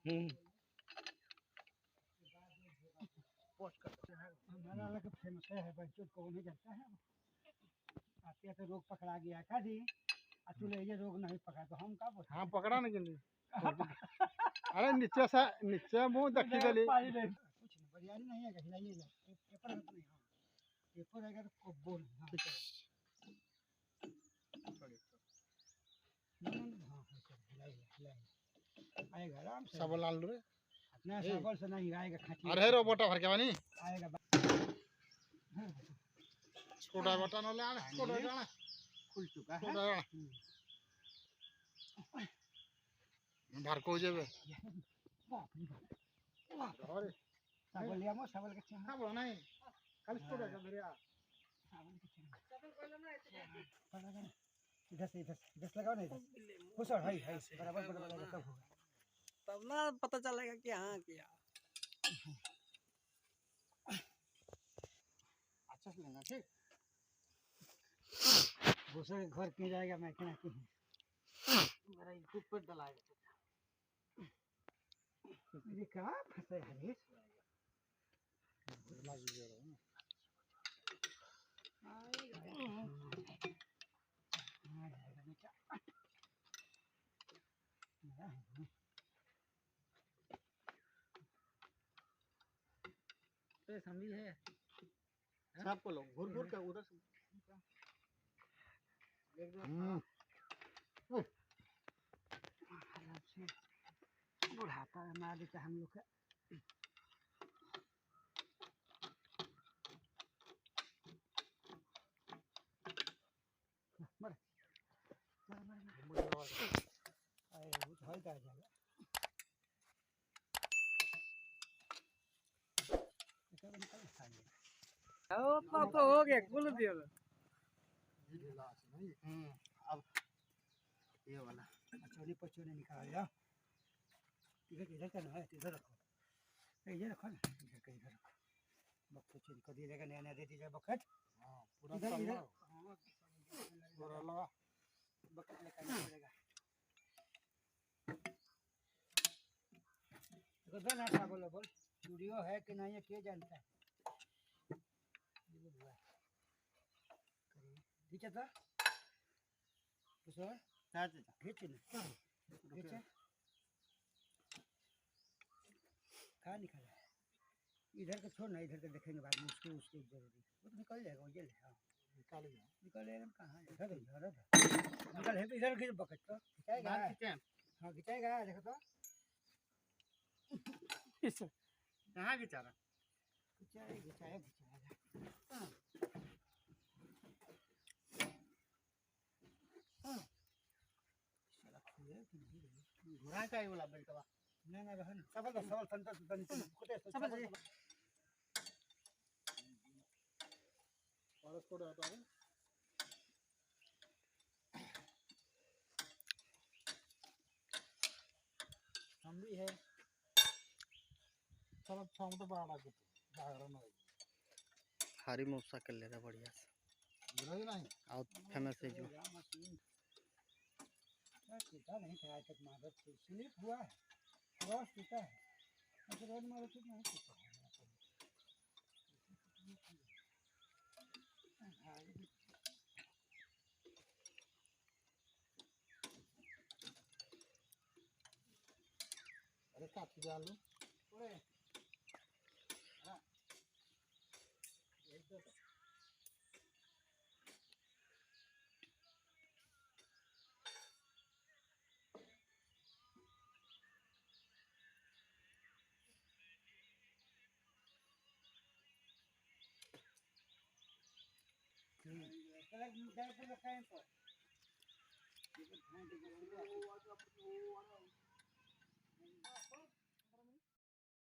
post करते हैं हमारा अलग फेमस है बच्चों को नहीं जानता है आते तो रोग पकड़ा गया का जी तुले ये रोग नहीं पकड़ा तो हम का बोल हाँ पकड़ा नहीं जल्दी अरे नीचे मुंह देखी जली कुछ नहीं बिरयानी नहीं है हिलाइएगा पेपर मत नहीं हाँ पेपर रहेगा तो बोल हाँ हाँ हिलाइए हिलाइए आएगा आराम से सब लाल रे अपना साबल से नहीं आएगा खाची अरे रो बोटा भर के बानी आएगा छोटा बोटा न ले आने छोटा जाना खुल चुका है छोटा जाना भर को जेबे अरे साबल लिया मो साबल के चाह हां बोला नहीं खाली छोटा जा मेरे आ साबल के चाह इधर से इधर लगाओ ना इधर खुश और हाय हाय बराबर बराबर तब होगा तब ना पता चलेगा कि हाँ किया अच्छा से लेना ठीक दूसरे के घर क्यों जाएगा मैं क्या की मेरा यूट्यूब पर डलाएगा ये कहाँ फंसे हरीश लग गया ना तो समझी है सबको लोग घूर घूर के उधर से बुढ़ापा मार देता हम लोग का मर आए वो तो हल्का आ जाएगा तो हो गया कुल दिया अब ये वाला चोरी पचोरी निकाल लिया इधर का ना है इधर रखो इधर रखो ना इधर का इधर रखो बक्से चोरी कर दिया नया नया दे दीजिए बकेट हां पूरा इधर इधर पूरा लगा बकेट लेकर आना पड़ेगा तो ना था बोलो बोल स्टूडियो है कि नहीं है के जानता है ठीक है तो सर खींच ना खींचे कहाँ निकाला है इधर का छोड़ ना इधर का देखेंगे बाद में उसको उसको जरूरी वो तो निकल जाएगा वो जेल हाँ निकालेगा कहाँ इधर निकल है तो इधर खींच बकेट तो खिंचाएगा हाँ खिंचाएगा देखो तो कहां की चारा खिंचाएगा घुरा का वाला बेल्टवा नहीं नहीं रहन सबल संतर कुटे सबल जी और उसको डाटा है हम भी है चलो शाम तो बड़ा लगे बाहर ना हरी मौसा कर ले रहा बढ़िया से बुरा ही नहीं और फेमस है जो पता नहीं था आज तक मादक से स्लिप हुआ है रस पीता है अच्छा रोज मारो तो नहीं पीता अरे काट के डाल लो ओए हां एक तो अलग मुद्दा पे रखा है पर